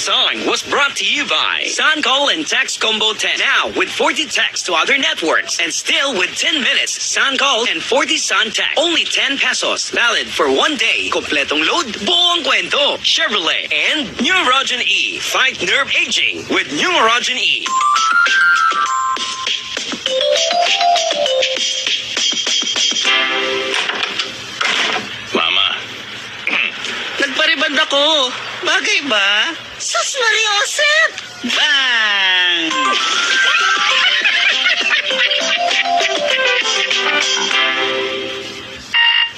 song was brought to you by Sun Call and Text Combo 10. Now with 40 texts to other networks and still with 10 minutes Sun Call and 40 Sun Text. Only 10 pesos. Valid for 1 day. Kompletong load, buong kwento. Chevrolet and Numerogen E. Fight nerve aging with Numerogen E. Mama. Nagpariband ako. Bagay ba? Sus Mariosep! Bang!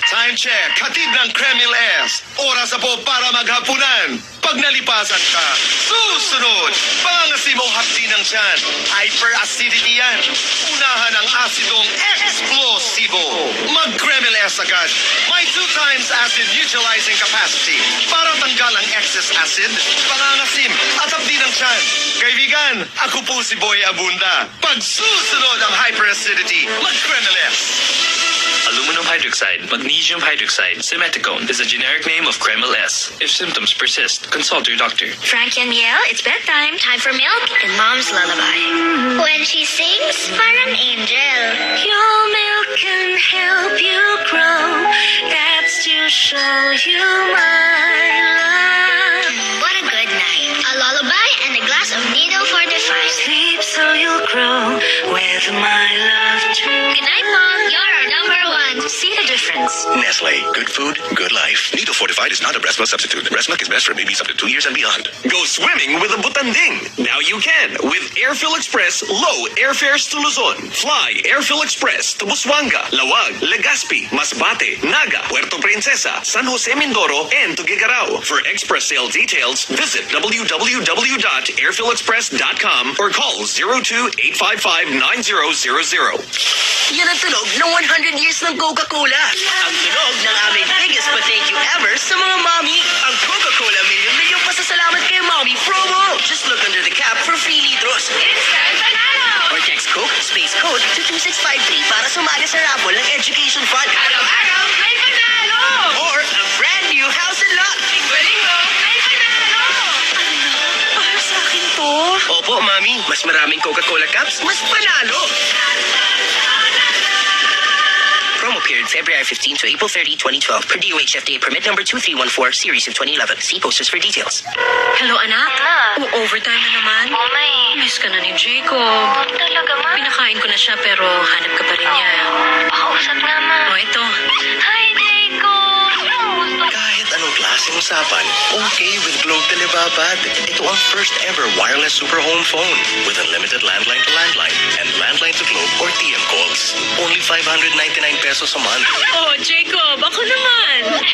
Time check. Hatid ng Kremil S. Oras na po para maghapunan. Pag nalipasan ka, susunod. Pangasim o hapdi ng tiyan. Hyperacidity yan. Unahan ang asidong explosivo. Mag-Kremil S agad. May 2 times acid neutralizing capacity para tanggal ang excess acid, pangangasim at hapdi ng tiyan. Kaibigan, ako po si Boy Abunda. Pag susunod ang hyperacidity, mag-Kremil S. Aluminum hydroxide, magnesium hydroxide, Simeticone is a generic name of Kremil S. If symptoms persist, consult your doctor. Frankie and Yale, it's bedtime. Time for milk and Mom's lullaby. When she sings, parang angel. Your milk can help you grow. That's to show you my love. What a good night. A lullaby and a glass of Nido Fortified. Sleep so you'll grow with my love too. Good night, Mom. You're our number one. See the difference. Nestle, good food, good life. Nido Fortified is not a breast milk substitute. Breast milk is best for babies up to 2 years and beyond. Go swimming with a Butanding. Now you can with Airfill Express low airfares to Luzon. Fly Airfill Express to Busuanga, Lawag, Legazpi, Masbate, Naga, Puerto Princesa, San Jose Mindoro, and to Gigarao. For express sale details, visit www.airfillexpress.com or call 02-855-9000. Yan ang tunog ng 100 years ng Coca-Cola. Ang tunog ng aming biggest pa-thank you ever sa mga mommy. Ang Coca-Cola milyon pasasalamat kay mommy promo. Just look under the cap for free litros. Instant panalo! Or text Coke space code to 2653 para sumali sa raffle ng Education Fund. Araw-araw, may panalo! Or a brand new house and lot. Linggo-linggo, may panalo! Para sa akin to? Opo, mami. Mas maraming Coca-Cola cups, mas panalo. Promo period February 15 to April 30, 2012. Per DOH FDA permit number 2314, series of 2011. See posters for details. Hello, anak? Ma. Overtime na naman? Oh, may. Miss ka na ni Jacob. Talaga, Ma? Pinakain ko na siya pero hanap ka pa rin niya. Pakausap nga, Ma. O, ito. Hi, Jacob. Kahit anong klaseng usapan, okay with Globe Telebabad. Ito ang first ever wireless super home phone with unlimited landline to landline and landline to Globe or TM calls. Only 599 pesos a month. Oh, Jacob, ako naman.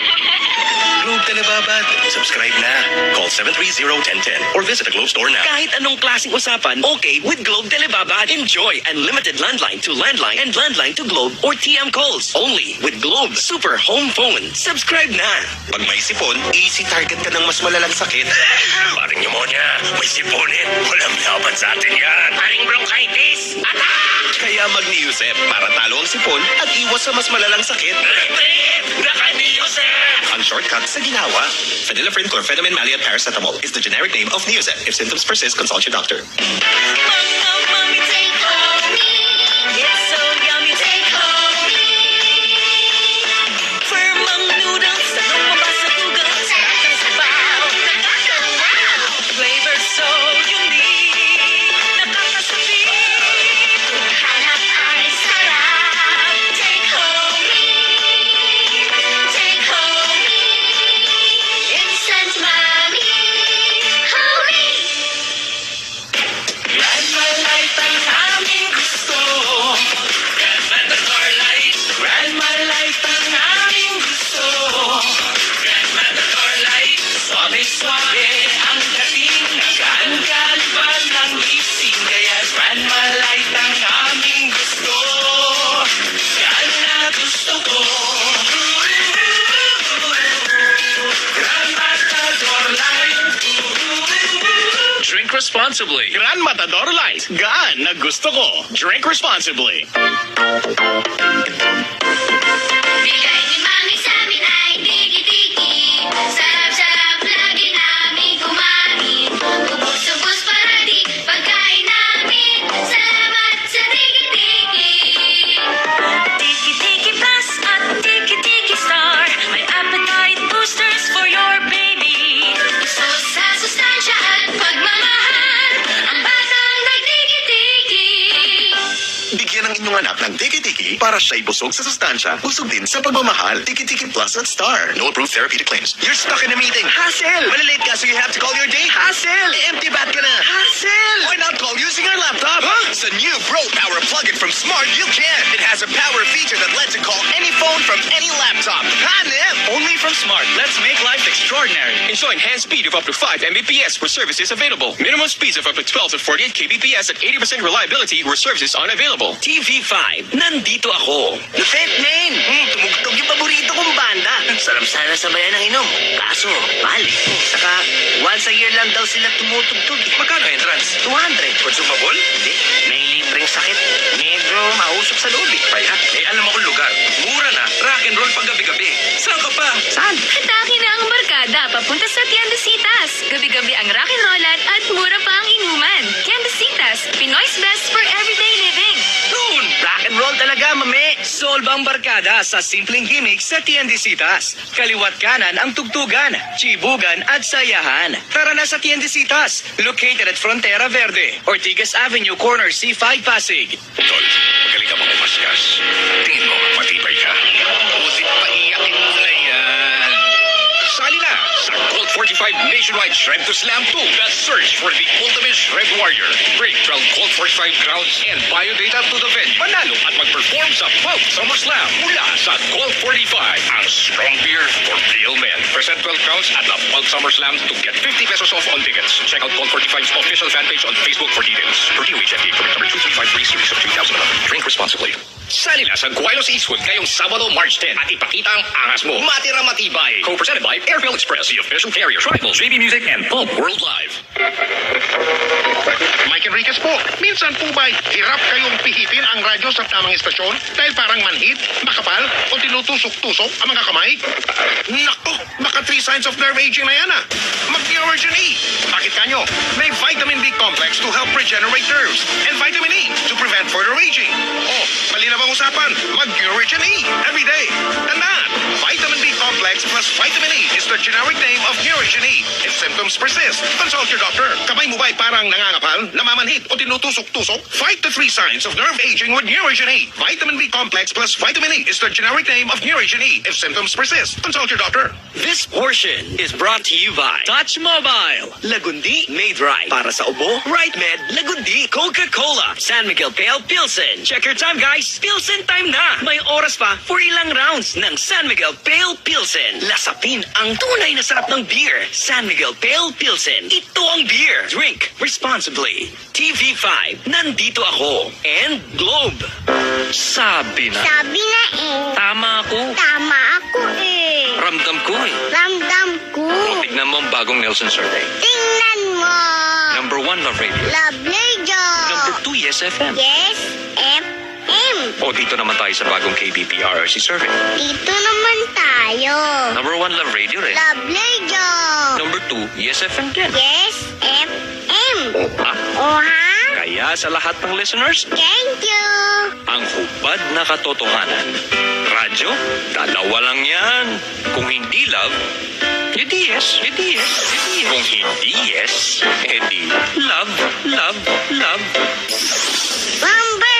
Globe Telebabad. Subscribe na. Call 730-1010 or visit a Globe store now. Kahit anong klaseng usapan, okay with Globe Telebabad. Enjoy unlimited landline to landline and landline to Globe or TM calls. Only with Globe Super Home Phone. Subscribe na. Pag may sipon, easy target ka ng mas malalang sakit. Paring pneumonia, may siponin. Walang laban sa atin yan. Paring bronchitis. Attack! Kaya mag-Niusep para talo ang sipon at iwas sa mas malalang sakit. Naka-Niusep! Ang shortcut sa ginawa. Phenylephrine, chlorpheniramine, maleate, paracetamol is the generic name of Niusep. If symptoms persist, consult your doctor. Mommy, take home me. It's so yummy, take home me. Firmang noodles, sa lumabas sa tugang, sa sabaw, nakakasawaw. Flavor so unique. Nakakasabik. Hanap ay sarap. Take home me. Take home me. Instant mommy. Homie. Grandma Light ang aming gusto. Grandma Dr. Light. Grandma Light ang aming gusto. Grandma Dr. Light. Suave-suave ang dating. Gaan-gaan pa ng gising. Kaya Grandma Light ang aming gusto. Yan na gusto ko. Grandma Dr. Light. Drink responsibly. Gran Matador Light. Gaan na gusto ko. Drink responsibly. Bigay ni Mami sa amin ay tiki-tiki. Sarap-sarap lagi namin kumain. inyong anak ng tiki-tiki para siya'y busog sa sustansya, busog din sa pagmamahal. Tiki-tiki Plus at Star. No approved therapeutic claims. You're stuck in a meeting. Hassle! Malilate ka so you have to call your date. Hassle! Empty bat ka na. Hassle! Why not call using our laptop? Huh? Sa new Bro Power plug-in from Smart, you can. It has a power feature that lets you call any phone from any laptop. Hanep! Only from Smart. Let's make life extraordinary. Enjoy enhanced speed of up to 5 Mbps where services available. Minimum speeds of up to 12 to 48 kbps at 80% reliability where services unavailable. TV5, nandito ako. Lupit, men. Tumugtog yung paborito kong banda. Sarap sana sabayan ng inom. Kaso, mahal eh. Saka, once a year lang daw sila tumutugtog. Magkano entrance? 200. Consumable? Hindi, may libreng sakit. Medyo mausok sa loob eh. Kaya, alam akong lugar. Mura na. Rock and roll pag gabi-gabi. Saan ka pa? Saan? Hatake na ang barkada papunta sa Tiendesitas. Gabi-gabi ang rock and rollan at mura pa ang inuman. Tiendesitas, Pinoy's best for everyday living. Noon, rock and roll talaga, mame. Solve ang barkada sa simpleng gimmick sa Tiendesitas. Kaliwat kanan ang tugtugan, chibugan at sayahan. Tara na sa Tiendesitas, located at Frontera Verde, Ortigas Avenue, corner C5 Pasig. Tol, magaling ka mga maskas. Tingin mo, matibay ka. Ulit pa iyakin mo na yan. Sali na sa Colt 45 Nationwide Shred to Slam 2. The search for the ultimate Shred Warrior. Bring 12 Colt 45 rounds and biodata to the venue. Panalo at mag-perform sa Pulp Summer Slam mula sa Colt 45. Ang strong beer for real men. Present 12 crowns at the Pulp Summer Slam to get 50 pesos off on tickets. Check out Colt 45's official fan page on Facebook for details. For DOH FDA permit number 2353 series of 2011. Drink responsibly. Sali na sa Guaylos Eastwood ngayong Sabado, March 10 at ipakita ang angas mo. Matira matibay. Co-presented by Airfield Express, the official carrier. Tribal, JB Music, and Pulp World Live. Mike Enriquez po, minsan po ba'y hirap kayong pihitin ang radyo sa tamang estasyon dahil parang manhid, makapal, o tinutusok-tusok ang mga kamay? Nako, baka 3 signs of nerve aging na yan ah. Mag-Neurogen E. Bakit kanyo? May vitamin B complex to help regenerate nerves and vitamin E to prevent further aging. Oh, malinaw ang usapan. Mag-Neurogen E every day. Tandaan, vitamin B complex plus vitamin E is the generic name of Neurogen E. If symptoms persist, consult your doctor. Kamay mo ba'y parang nangangapal, namamanhid o tinutusok-tusok? Fight the 3 signs of nerve aging with Neurogen E. Vitamin B complex plus vitamin E is the generic name of Neurogen E. If symptoms persist, consult your doctor. This portion is brought to you by Touch Mobile. Lagundi made right. Para sa ubo, Right Med, Lagundi, Coca-Cola, San Miguel Pale Pilsen. Check your time guys, Pilsen time na. May oras pa for ilang rounds ng San Miguel Pale Pilsen. Lasapin ang tunay na sarap ng beer. San Miguel Pale Pilsen. Ito ang beer. Drink responsibly. TV5, nandito ako. And Globe. Sabi na. Sabi na eh. Tama ako. Tama ako eh. Ramdam ko eh. Ramdam ko. Tignan mo ang bagong Nelson survey. Tingnan mo. Number 1, Love Radio. Love Radio. Number 2, Yes FM. Yes, FM. O dito naman tayo sa bagong KBPRRC survey. Dito naman tayo. Number 1, Love Radio rin. Love Radio. Number 2, Yes FM din. Yes, FM. Ha? O ha? Kaya sa lahat ng listeners, Thank you. ang hubad na katotohanan. Radyo, dalawa lang yan. Kung hindi love, edi yes, edi yes, edi yes. Kung hindi yes, edi love, love, love. Number